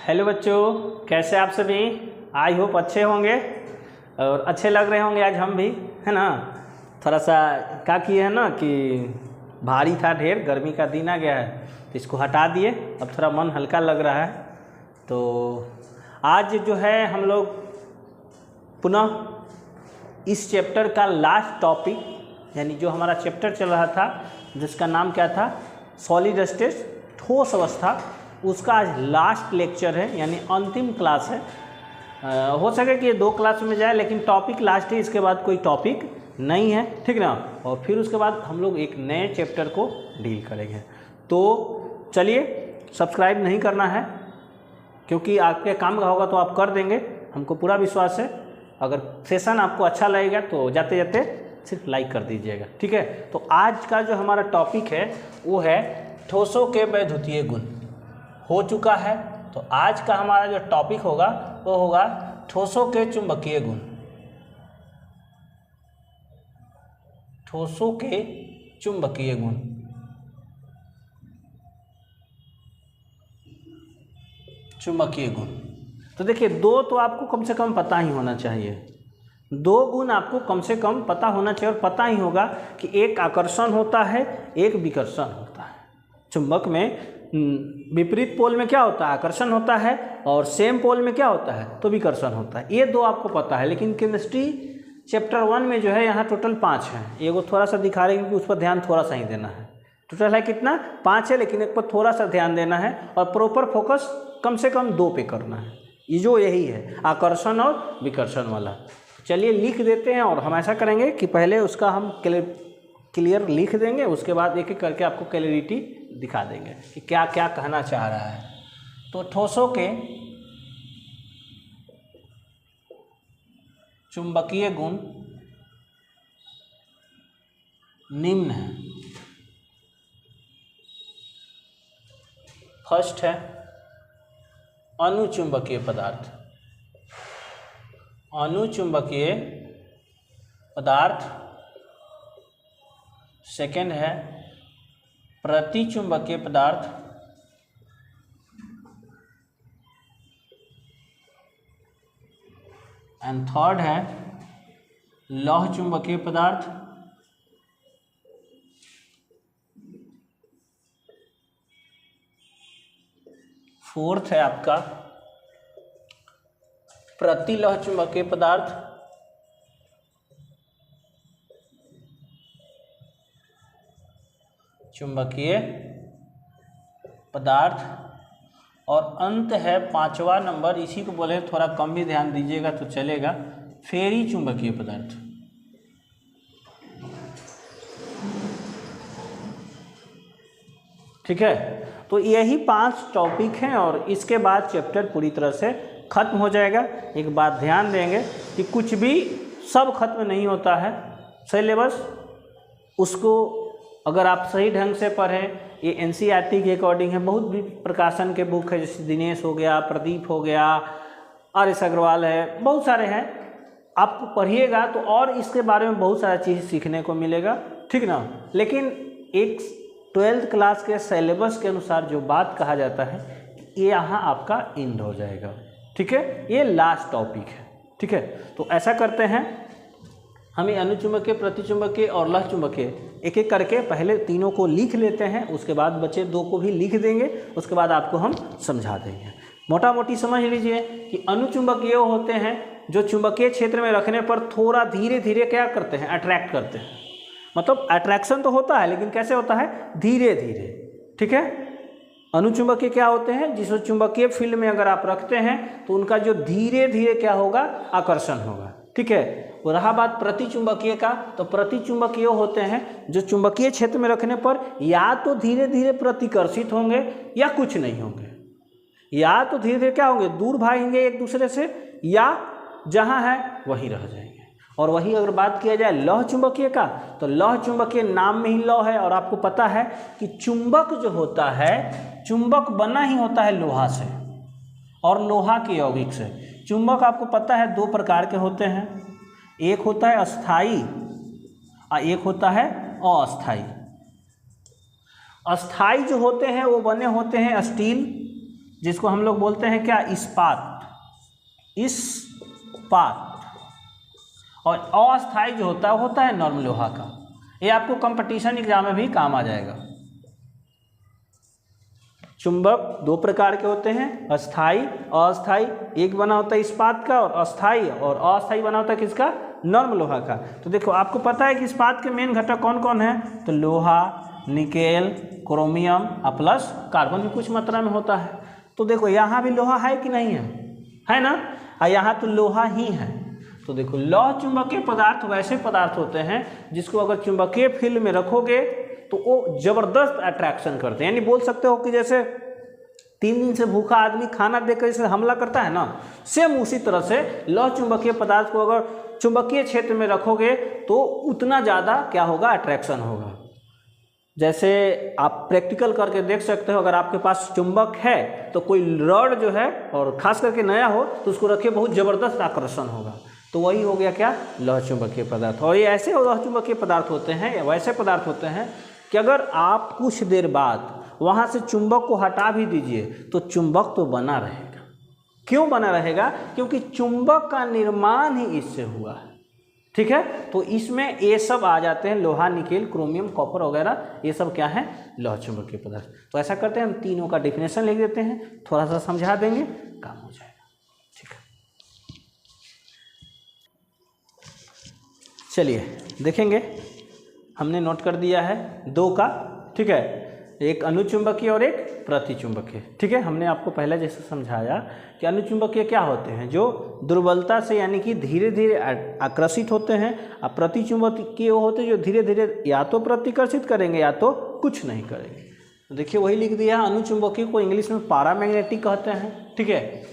Hello बच्चों, कैसे आप सभी। आई होप अच्छे होंगे और अच्छे लग रहे होंगे आज हम भी, है ना। थोड़ा सा क्या किए है ना कि भारी था, ढेर गर्मी का दिन आ गया है तो इसको हटा दिए। अब थोड़ा मन हल्का लग रहा है। तो आज जो है हम लोग पुनः इस चैप्टर का लास्ट टॉपिक, यानी जो हमारा चैप्टर चल रहा था जिसका नाम क्या था, सॉलिड स्टेट, ठोस अवस्था, उसका आज लास्ट लेक्चर है, यानी अंतिम क्लास है। हो सके कि ये 2 क्लास में जाए, लेकिन टॉपिक लास्ट है, इसके बाद कोई टॉपिक नहीं है, ठीक ना। और फिर उसके बाद हम लोग एक नए चैप्टर को डील करेंगे। तो चलिए, सब्सक्राइब नहीं करना है क्योंकि आपके काम का होगा तो आप कर देंगे, हमको पूरा विश्वास है। अगर सेशन आपको अच्छा लगेगा तो जाते जाते सिर्फ लाइक कर दीजिएगा, ठीक है। तो आज का जो हमारा टॉपिक है वो है ठोसों के वैद्युतीय गुण। हो चुका है, तो आज का हमारा जो टॉपिक होगा वो होगा ठोसों के चुंबकीय गुण। ठोसों के चुंबकीय गुण। चुंबकीय गुण तो देखिए, 2 तो आपको कम से कम पता ही होना चाहिए। 2 गुण आपको कम से कम पता होना चाहिए, और पता ही होगा कि एक आकर्षण होता है, एक विकर्षण होता है। चुंबक में विपरीत पोल में क्या होता है, आकर्षण होता है, और सेम पोल में क्या होता है, तो विकर्षण होता है। ये 2 आपको पता है। लेकिन केमिस्ट्री चैप्टर 1 में जो है यहाँ टोटल 5 है। एगो थोड़ा सा दिखा रहे हैं क्योंकि उस पर ध्यान थोड़ा सा ही देना है। टोटल है कितना, 5 है, लेकिन एक पर थोड़ा सा ध्यान देना है और प्रॉपर फोकस कम से कम 2 पे करना है। ये जो यही है, आकर्षण और विकर्षण वाला। चलिए लिख देते हैं, और हम ऐसा करेंगे कि पहले उसका हम क्लियर लिख देंगे, उसके बाद एक एक करके आपको क्लैरिटी दिखा देंगे कि क्या क्या कहना चाह रहा है। तो ठोसों के चुंबकीय गुण निम्न है। फर्स्ट है अनुचुंबकीय पदार्थ। अनुचुंबकीय पदार्थ। सेकेंड है प्रतिचुंबकीय पदार्थ। एंड थर्ड है लौह चुंबकीय पदार्थ। फोर्थ है आपका प्रतिलौह चुंबकीय पदार्थ। चुंबकीय पदार्थ। और अंत है 5वां नंबर, इसी को बोले, थोड़ा कम भी ध्यान दीजिएगा तो चलेगा, फेरी चुंबकीय पदार्थ। ठीक है, तो यही 5 टॉपिक हैं और इसके बाद चैप्टर पूरी तरह से खत्म हो जाएगा। एक बात ध्यान देंगे कि कुछ भी सब खत्म नहीं होता है। सिलेबस उसको अगर आप सही ढंग से पढ़ें, ये एनसीईआरटी के अकॉर्डिंग है। बहुत भी प्रकाशन के बुक है, जैसे दिनेश हो गया, प्रदीप हो गया, आर.एस. अग्रवाल है, बहुत सारे हैं। आपको पढ़िएगा तो और इसके बारे में बहुत सारा चीज़ सीखने को मिलेगा, ठीक ना। लेकिन एक 12th क्लास के सिलेबस के अनुसार जो बात कहा जाता है, ये यहाँ आपका एंड हो जाएगा, ठीक है। ये लास्ट टॉपिक है, ठीक है। तो ऐसा करते हैं, हमें अनुचुंबकीय, प्रतिचुंबकीय और लौह चुंबकीय एक एक करके पहले तीनों को लिख लेते हैं, उसके बाद बचे 2 को भी लिख देंगे, उसके बाद आपको हम समझा देंगे। मोटा मोटी समझ लीजिए कि अनुचुंबकीय होते हैं जो चुंबकीय क्षेत्र में रखने पर थोड़ा धीरे धीरे क्या करते हैं, अट्रैक्ट करते हैं। मतलब अट्रैक्शन तो होता है, लेकिन कैसे होता है, धीरे धीरे, ठीक है। अनुचुंबकीय क्या होते हैं, जिसको चुंबकीय फील्ड में अगर आप रखते हैं तो उनका जो धीरे धीरे क्या होगा, आकर्षण होगा, ठीक है। और रहा बात प्रतिचुंबकीय का, तो प्रतिचुंबकीय होते हैं जो चुंबकीय क्षेत्र में रखने पर या तो धीरे धीरे प्रतिकर्षित होंगे या कुछ नहीं होंगे, या तो धीरे धीरे क्या होंगे, दूर भागेंगे एक दूसरे से, या जहां है वहीं रह जाएंगे। और वही अगर बात किया जाए लौह चुंबकीय का, तो लौह चुंबकीय नाम में ही लौह है, और आपको पता है कि चुंबक जो होता है, चुंबक बना ही होता है लोहा से और लोहा के यौगिक से। चुंबक आपको पता है 2 प्रकार के होते हैं, एक होता है अस्थाई और एक होता है अस्थाई। अस्थाई जो होते हैं वो बने होते हैं स्टील जिसको हम लोग बोलते हैं क्या, इस्पात, इस्पात। और अस्थाई जो होता है नॉर्मल लोहा का। ये आपको कंपटीशन एग्जाम में भी काम आ जाएगा। चुंबक दो प्रकार के होते हैं, अस्थाई, अस्थाई। एक बना होता है इस्पात का और अस्थाई, और अस्थाई बना होता है किसका, नॉर्मल लोहा का। तो देखो आपको पता है कि इस्पात के मेन घटक कौन कौन है, तो लोहा, निकेल, क्रोमियम प्लस कार्बन भी कुछ मात्रा में होता है। तो देखो यहाँ भी लोहा है कि नहीं है ना, और यहाँ तो लोहा ही है। तो देखो लौह चुंबकीय पदार्थ वैसे पदार्थ होते हैं जिसको अगर चुंबकीय फील्ड में रखोगे तो वो जबरदस्त अट्रैक्शन करते हैं। यानी बोल सकते हो कि जैसे 3 दिन से भूखा आदमी खाना देकर जैसे हमला करता है ना, सेम उसी तरह से लौह चुंबकीय पदार्थ को अगर चुंबकीय क्षेत्र में रखोगे तो उतना ज़्यादा क्या होगा, अट्रैक्शन होगा। जैसे आप प्रैक्टिकल करके देख सकते हो, अगर आपके पास चुंबक है तो कोई रॉड जो है और खास करके नया हो तो उसको रखिए, बहुत ज़बरदस्त आकर्षण होगा। तो वही हो गया क्या, लौह चुंबकीय पदार्थ। और ये ऐसे लौह चुंबकीय पदार्थ होते हैं या वैसे पदार्थ होते हैं कि अगर आप कुछ देर बाद वहाँ से चुंबक को हटा भी दीजिए तो चुंबक तो बना रहेगा। क्यों बना रहेगा, क्योंकि चुंबक का निर्माण ही इससे हुआ है। ठीक है, तो इसमें ये सब आ जाते हैं, लोहा, निकेल, क्रोमियम, कॉपर वगैरह, ये सब क्या है, लौह चुंबकीय पदार्थ। तो ऐसा करते हैं, हम तीनों का डेफिनेशन लिख देते हैं, थोड़ा सा समझा देंगे, काम हो जाएगा। ठीक है, चलिए देखेंगे, हमने नोट कर दिया है 2 का। ठीक है, एक अनुचुंबकीय और एक प्रतिचुंबकीय। ठीक है, हमने आपको पहले जैसे समझाया कि अनुचुंबकीय क्या होते हैं, जो दुर्बलता से यानी कि धीरे धीरे आकर्षित होते हैं, और प्रतिचुंबकीय वो होते हैं जो धीरे धीरे या तो प्रतिकर्षित करेंगे या तो कुछ नहीं करेंगे। तो देखिए वही लिख दिया, अनुचुंबकीय को इंग्लिश में पैरामैग्नेटिक कहते हैं। ठीक है,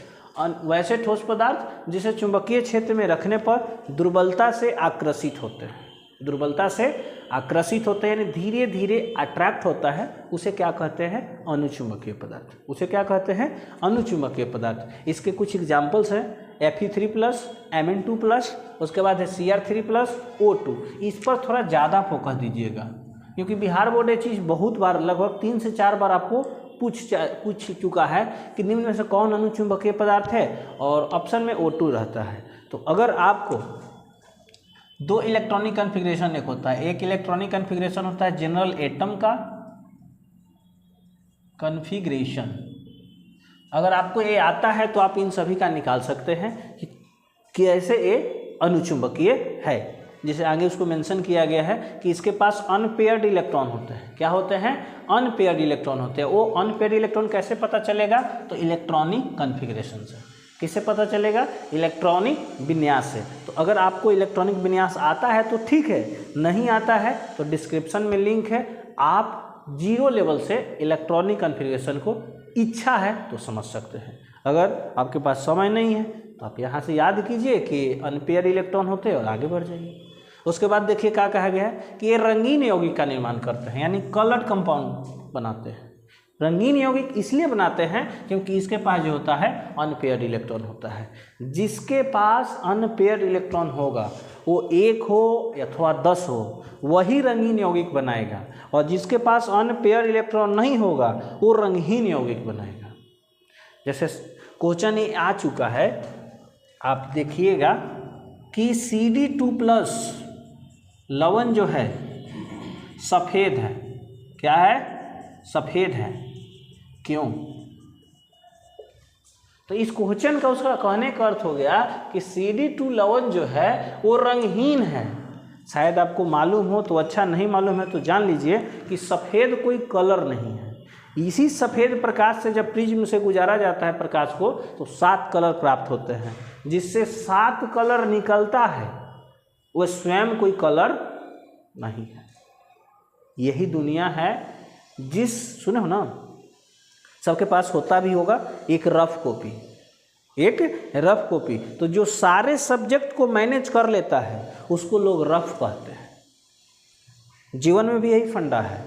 वैसे ठोस पदार्थ जिसे चुंबकीय क्षेत्र में रखने पर दुर्बलता से आकर्षित होते हैं, दुर्बलता से आकर्षित होते हैं यानी धीरे धीरे अट्रैक्ट होता है, उसे क्या कहते हैं, अनुचुंबकीय पदार्थ। उसे क्या कहते हैं, अनुचुंबकीय पदार्थ। इसके कुछ एग्जाम्पल्स हैं, Fe3+, Mn2+, उसके बाद है Cr3+, O2। इस पर थोड़ा ज़्यादा फोकस दीजिएगा, क्योंकि बिहार बोर्ड ये चीज़ बहुत बार, लगभग 3 से 4 बार आपको पूछ चुका है कि निम्न में से कौन अनुचुंबकीय पदार्थ है, और ऑप्शन में O2 रहता है। तो अगर आपको 2 इलेक्ट्रॉनिक कन्फिग्रेशन एक होता है, एक इलेक्ट्रॉनिक कन्फिग्रेशन होता है जनरल एटम का कन्फिग्रेशन। अगर आपको ये आता है तो आप इन सभी का निकाल सकते हैं कि ऐसे ये अनुचुंबकीय है। जैसे आगे उसको मेंशन किया गया है कि इसके पास अनपेयर्ड इलेक्ट्रॉन होते हैं। क्या होते हैं, अनपेयर्ड इलेक्ट्रॉन होते हैं। वो अनपेयर्ड इलेक्ट्रॉन कैसे पता चलेगा, तो इलेक्ट्रॉनिक कन्फिग्रेशन से। किससे पता चलेगा, इलेक्ट्रॉनिक विन्यास से। तो अगर आपको इलेक्ट्रॉनिक विन्यास आता है तो ठीक है, नहीं आता है तो डिस्क्रिप्शन में लिंक है, आप 0 लेवल से इलेक्ट्रॉनिक कन्फिग्रेशन को इच्छा है तो समझ सकते हैं। अगर आपके पास समय नहीं है तो आप यहाँ से याद कीजिए कि अनपेयर इलेक्ट्रॉन होते हैं और आगे बढ़ जाइए। उसके बाद देखिए क्या कहा गया है कि ये रंगीन यौगिक का निर्माण करते हैं, यानी कलर्ड कंपाउंड बनाते हैं। रंगीन यौगिक इसलिए बनाते हैं क्योंकि इसके पास जो होता है अनपेयर्ड इलेक्ट्रॉन होता है। जिसके पास अनपेयर्ड इलेक्ट्रॉन होगा वो 1 हो अथवा 10 हो, वही रंगीन यौगिक बनाएगा, और जिसके पास अनपेयर्ड इलेक्ट्रॉन नहीं होगा वो रंगहीन यौगिक बनाएगा। जैसे क्वेश्चन ये आ चुका है, आप देखिएगा कि Cd2+ लवण जो है सफ़ेद है। क्या है, सफ़ेद है। क्यों, तो इस क्वेश्चन का उसका कहने का अर्थ हो गया कि Cd2 लवण जो है वो रंगहीन है। शायद आपको मालूम हो तो अच्छा, नहीं मालूम है तो जान लीजिए कि सफ़ेद कोई कलर नहीं है। इसी सफ़ेद प्रकाश से जब प्रिज्म से गुजारा जाता है प्रकाश को तो 7 कलर प्राप्त होते हैं। जिससे 7 कलर निकलता है वह स्वयं कोई कलर नहीं है। यही दुनिया है। जिस सुने हो ना, सबके पास होता भी होगा एक रफ कॉपी, एक रफ कॉपी। तो जो सारे सब्जेक्ट को मैनेज कर लेता है उसको लोग रफ कहते हैं। जीवन में भी यही फंडा है।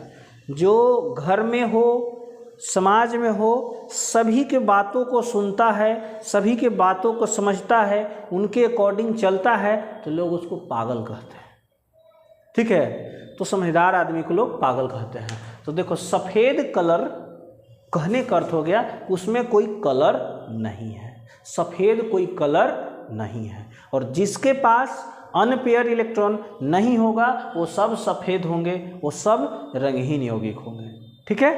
जो घर में हो, समाज में हो, सभी के बातों को सुनता है, सभी के बातों को समझता है, उनके अकॉर्डिंग चलता है, तो लोग उसको पागल कहते हैं। ठीक है, तो समझदार आदमी को लोग पागल कहते हैं। तो देखो सफ़ेद कलर कहने का अर्थ हो गया उसमें कोई कलर नहीं है, सफ़ेद कोई कलर नहीं है। और जिसके पास अनपेयर इलेक्ट्रॉन नहीं होगा वो सब सफ़ेद होंगे, वो सब रंगहीन यौगिक होंगे। ठीक है,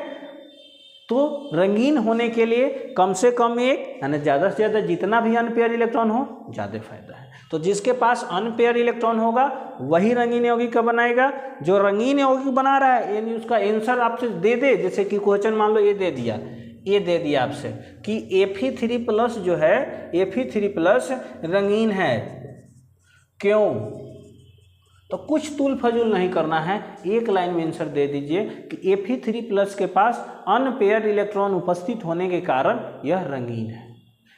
तो रंगीन होने के लिए कम से कम एक यानी ज़्यादा से ज़्यादा जितना भी अनपेयर इलेक्ट्रॉन हो ज़्यादा फायदा है। तो जिसके पास अनपेयर इलेक्ट्रॉन होगा वही रंगीन यौगिक का बनाएगा। जो रंगीन यौगिक बना रहा है यानी उसका आंसर आपसे दे दे, जैसे कि क्वेश्चन मान लो ये दे दिया आपसे कि Fe3+ जो है Fe3+ रंगीन है, क्यों? तो कुछ तुल फजूल नहीं करना है, एक लाइन में आंसर दे दीजिए कि Fe3+ के पास अनपेयर इलेक्ट्रॉन उपस्थित होने के कारण यह रंगीन है।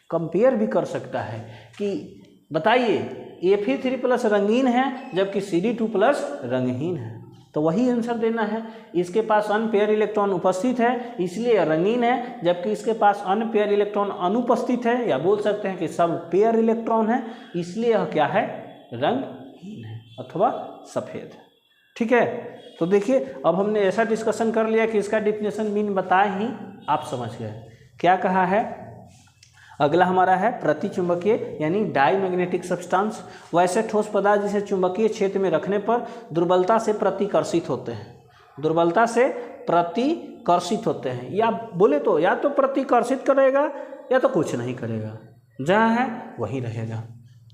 कंपेयर भी कर सकता है कि बताइए Fe3+ रंगीन है जबकि Cd2+ रंगहीन है, तो वही आंसर देना है। इसके पास अनपेयर इलेक्ट्रॉन उपस्थित है इसलिए रंगीन है, जबकि इसके पास अनपेयर इलेक्ट्रॉन अनुपस्थित है, या बोल सकते हैं कि सब पेयर इलेक्ट्रॉन है इसलिए यह क्या है, रंगहीन है अथवा सफ़ेद। ठीक है, तो देखिए अब हमने ऐसा डिस्कशन कर लिया कि इसका डिफिनेशन मीन बताए ही आप समझ गए। क्या कहा है? अगला हमारा है प्रतिचुंबकीय यानी डाईमैग्नेटिक सब्सटेंस। वैसे ठोस पदार्थ जिसे चुंबकीय क्षेत्र में रखने पर दुर्बलता से प्रतिकर्षित होते हैं, दुर्बलता से प्रतिकर्षित होते हैं, या बोले तो या तो प्रतिकर्षित करेगा या तो कुछ नहीं करेगा, जहाँ है वहीं रहेगा,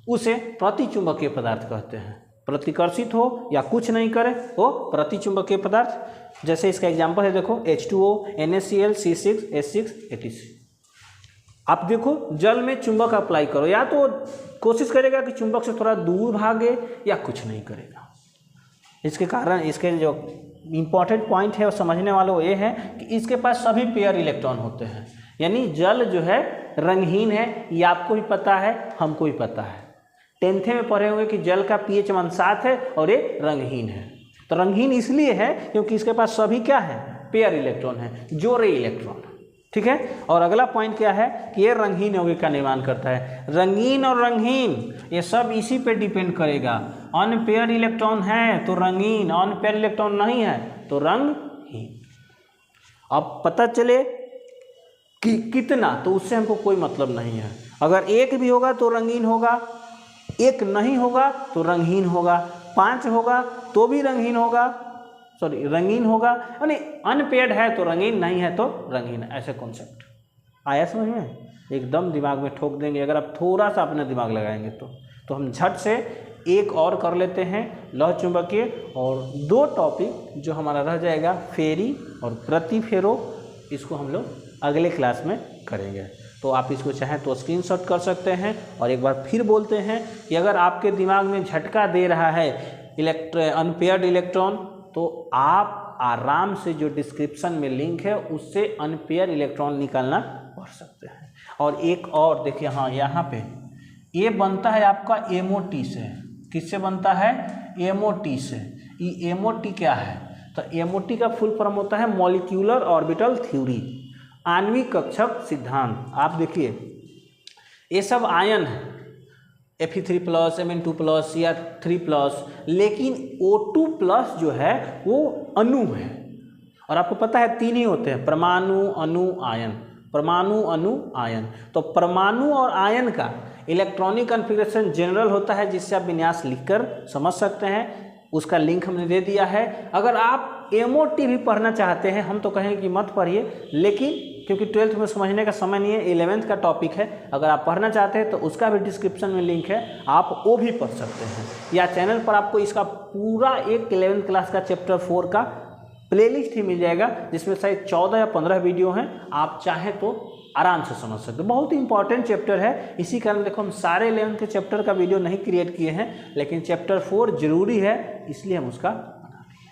उसे प्रतिचुंबकीय पदार्थ कहते हैं। प्रतिकर्षित हो या कुछ नहीं करे वो प्रतिचुंबकीय पदार्थ। जैसे इसका एग्जाम्पल है, देखो H2O, NaCl, C6, H6, ATC। आप देखो जल में चुंबक अप्लाई करो, या तो कोशिश करेगा कि चुंबक से थोड़ा दूर भागे या कुछ नहीं करेगा। इसके कारण इसके जो इम्पॉर्टेंट पॉइंट है वो समझने वालों ये है कि इसके पास सभी पेयर इलेक्ट्रॉन होते हैं, यानी जल जो है रंगहीन है, ये आपको भी पता है हमको भी पता है। 10th में पढ़े होंगे कि जल का pH मान 7 है और ये रंगहीन है। तो रंगहीन इसलिए है क्योंकि इसके पास सभी क्या है, पेयर इलेक्ट्रॉन है, जोड़े इलेक्ट्रॉन। ठीक है, और अगला पॉइंट क्या है कि ये रंगहीन यौगिक का निर्माण करता है। रंगीन और रंगहीन ये सब इसी पे डिपेंड करेगा। अनपेयर इलेक्ट्रॉन है तो रंगीन, अनपेयर इलेक्ट्रॉन नहीं है तो रंगहीन। अब पता चले कि कितना, तो उससे हमको कोई मतलब नहीं है। अगर एक भी होगा तो रंगीन होगा, एक नहीं होगा तो रंगहीन होगा, 5 होगा तो भी रंगहीन होगा, रंगीन होगा, यानी अनपेयर्ड है तो रंगीन, नहीं है तो रंगीन। ऐसे कॉन्सेप्ट आया समझ में? एकदम दिमाग में ठोक देंगे अगर आप थोड़ा सा अपना दिमाग लगाएंगे तो हम झट से एक और कर लेते हैं लौह चुंबकीय, और 2 टॉपिक जो हमारा रह जाएगा फेरी और प्रतिफेरो, इसको हम लोग अगले क्लास में करेंगे। तो आप इसको चाहें तो स्क्रीनशॉट कर सकते हैं। और एक बार फिर बोलते हैं कि अगर आपके दिमाग में झटका दे रहा है अनपेयर्ड इलेक्ट्रॉन, तो आप आराम से जो डिस्क्रिप्शन में लिंक है उससे अनपेयर इलेक्ट्रॉन निकालना पढ़ सकते हैं। और एक और देखिए, हाँ यहाँ पे ये बनता है आपका MOT से। किससे बनता है? MOT से। ये MOT क्या है? तो MOT का फुल फॉर्म होता है मॉलिक्यूलर ऑर्बिटल थ्योरी, आणविक कक्षक सिद्धांत। आप देखिए ये सब आयन है, Fe3+, Mn2+ या 3+, लेकिन O2+ जो है वो अणु है। और आपको पता है 3 ही होते हैं, परमाणु, अणु, आयन। परमाणु, अणु, आयन। तो परमाणु और आयन का इलेक्ट्रॉनिक कॉन्फ़िगरेशन जनरल होता है, जिससे आप विन्यास लिखकर समझ सकते हैं। उसका लिंक हमने दे दिया है। अगर आप MOT भी पढ़ना चाहते हैं, हम तो कहेंगे कि मत पढ़िए, लेकिन क्योंकि 12th में समझने का समय नहीं है, 11th का टॉपिक है। अगर आप पढ़ना चाहते हैं तो उसका भी डिस्क्रिप्शन में लिंक है, आप वो भी पढ़ सकते हैं। या चैनल पर आपको इसका पूरा एक 11th क्लास का चैप्टर 4 का प्लेलिस्ट ही मिल जाएगा, जिसमें शायद 14 या 15 वीडियो हैं। आप चाहें तो आराम से समझ सकते हो। बहुत ही इंपॉर्टेंट चैप्टर है, इसी कारण देखो हम सारे 11th के चैप्टर का वीडियो नहीं क्रिएट किए हैं, लेकिन चैप्टर 4 जरूरी है, इसलिए हम उसका बना दिए।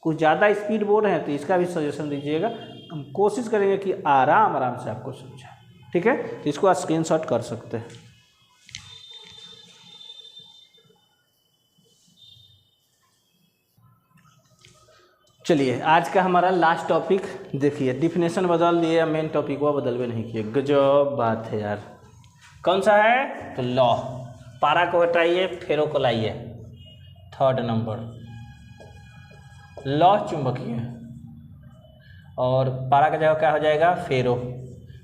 कुछ ज़्यादा स्पीड बोल रहे हैं तो इसका भी सजेशन दीजिएगा, हम कोशिश करेंगे कि आराम से आपको समझाएं। ठीक है, तो इसको आप स्क्रीनशॉट कर सकते हैं। चलिए आज का हमारा लास्ट टॉपिक देखिए, डिफिनेशन बदल दिए, मेन टॉपिक वो बदलवे नहीं किए। गजब बात है यार। कौन सा है? तो लॉ। पारा को हटाइए, फेरो को लाइए। 3rd नंबर लॉ चुंबकीय। और पारा का जगह क्या हो जाएगा,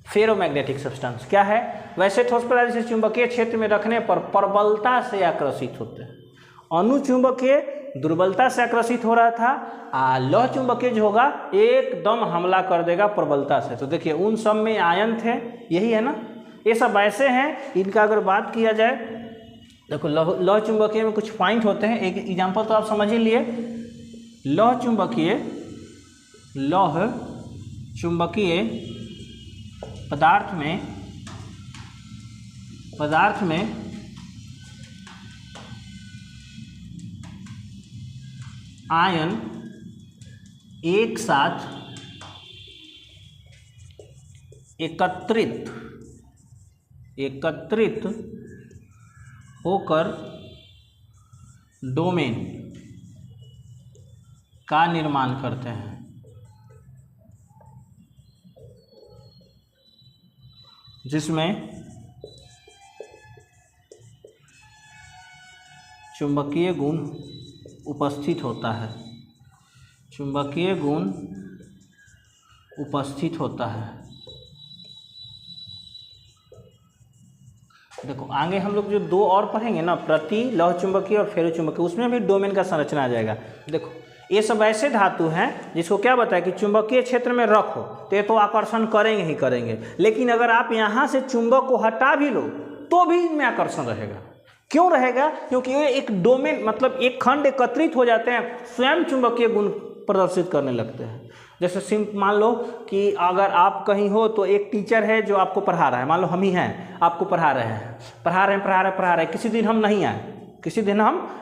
फेरोमैग्नेटिक सब्सटेंस। क्या है, वैसे ठोस पदार्थ जिसे चुंबकीय क्षेत्र में रखने पर प्रबलता से आकर्षित होते हैं। अणुचुंबकीय दुर्बलता से आकर्षित हो रहा था, लौह चुंबकीय जो होगा एकदम हमला कर देगा प्रबलता से। तो देखिए उन सब में आयन थे, यही है ना, ये सब ऐसे हैं। इनका अगर बात किया जाए, देखो लौह चुंबकीय में कुछ पॉइंट होते हैं। एक एग्जांपल तो आप समझ ही लिए, लौह चुंबकीय पदार्थ में आयन एक साथ एकत्रित होकर डोमेन का निर्माण करते हैं। जिसमें चुंबकीय गुण उपस्थित होता है, देखो आगे हम लोग जो दो और पढ़ेंगे ना, प्रति लौह चुंबकीय और फेरो चुंबकीय, उसमें भी डोमेन का संरचना आ जाएगा। देखो ये सब ऐसे धातु हैं जिसको क्या बताया कि चुंबकीय क्षेत्र में रखो तो ये तो आकर्षण करेंगे ही करेंगे, लेकिन अगर आप यहाँ से चुंबक को हटा भी लो तो भी इनमें आकर्षण रहेगा। क्यों रहेगा, क्योंकि ये एक डोमेन मतलब एक खंड एकत्रित हो जाते हैं, स्वयं चुंबकीय गुण प्रदर्शित करने लगते हैं। जैसे मान लो कि अगर आप कहीं हो तो एक टीचर है जो आपको पढ़ा रहा है, मान लो हम ही हैं, आपको पढ़ा रहे हैं, किसी दिन हम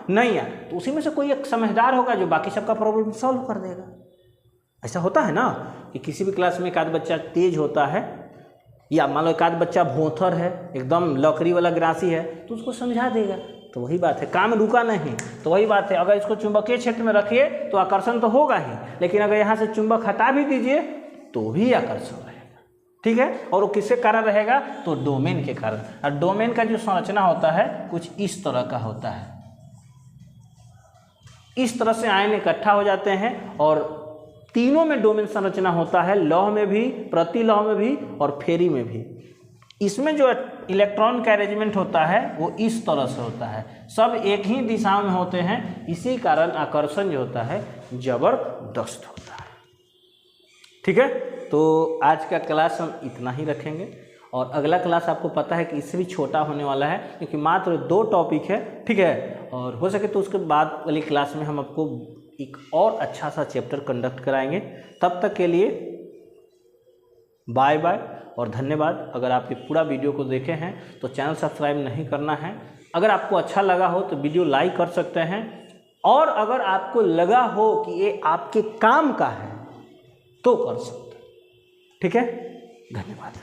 नहीं आए, तो उसी में से कोई एक समझदार होगा जो बाकी सबका प्रॉब्लम सॉल्व कर देगा। ऐसा होता है ना कि किसी भी क्लास में एक आध बच्चा तेज होता है, या मान लो एक आध बच्चा भोंथर है, एकदम लकड़ी वाला ग्रासी है, तो उसको समझा देगा। तो वही बात है, काम रुका नहीं। तो वही बात है, अगर इसको चुंबकीय क्षेत्र में रखिए तो आकर्षण तो होगा ही, लेकिन अगर यहाँ से चुंबक हटा भी दीजिए तो भी आकर्षण रहेगा। ठीक है, और वो किसके कारण रहेगा, तो डोमेन के कारण। और डोमेन का जो संरचना होता है कुछ इस तरह का होता है। इस तरह से आयन इकट्ठा हो जाते हैं और तीनों में डोमेन संरचना होता है, लौह में भी, प्रतिलौह में भी और फेरी में भी। इसमें जो इलेक्ट्रॉन का अरेंजमेंट होता है वो इस तरह से होता है, सब एक ही दिशा में होते हैं, इसी कारण आकर्षण जो होता है जबरदस्त होता है। ठीक है, तो आज का क्लास हम इतना ही रखेंगे और अगला क्लास आपको पता है कि इससे भी छोटा होने वाला है, क्योंकि मात्र 2 टॉपिक है। ठीक है, और हो सके तो उसके बाद वाली क्लास में हम आपको एक और अच्छा सा चैप्टर कंडक्ट कराएंगे। तब तक के लिए बाय बाय और धन्यवाद। अगर आप ये पूरा वीडियो को देखे हैं तो चैनल सब्सक्राइब नहीं करना है। अगर आपको अच्छा लगा हो तो वीडियो लाइक कर सकते हैं, और अगर आपको लगा हो कि ये आपके काम का है तो कर सकते हैं। ठीक है, धन्यवाद।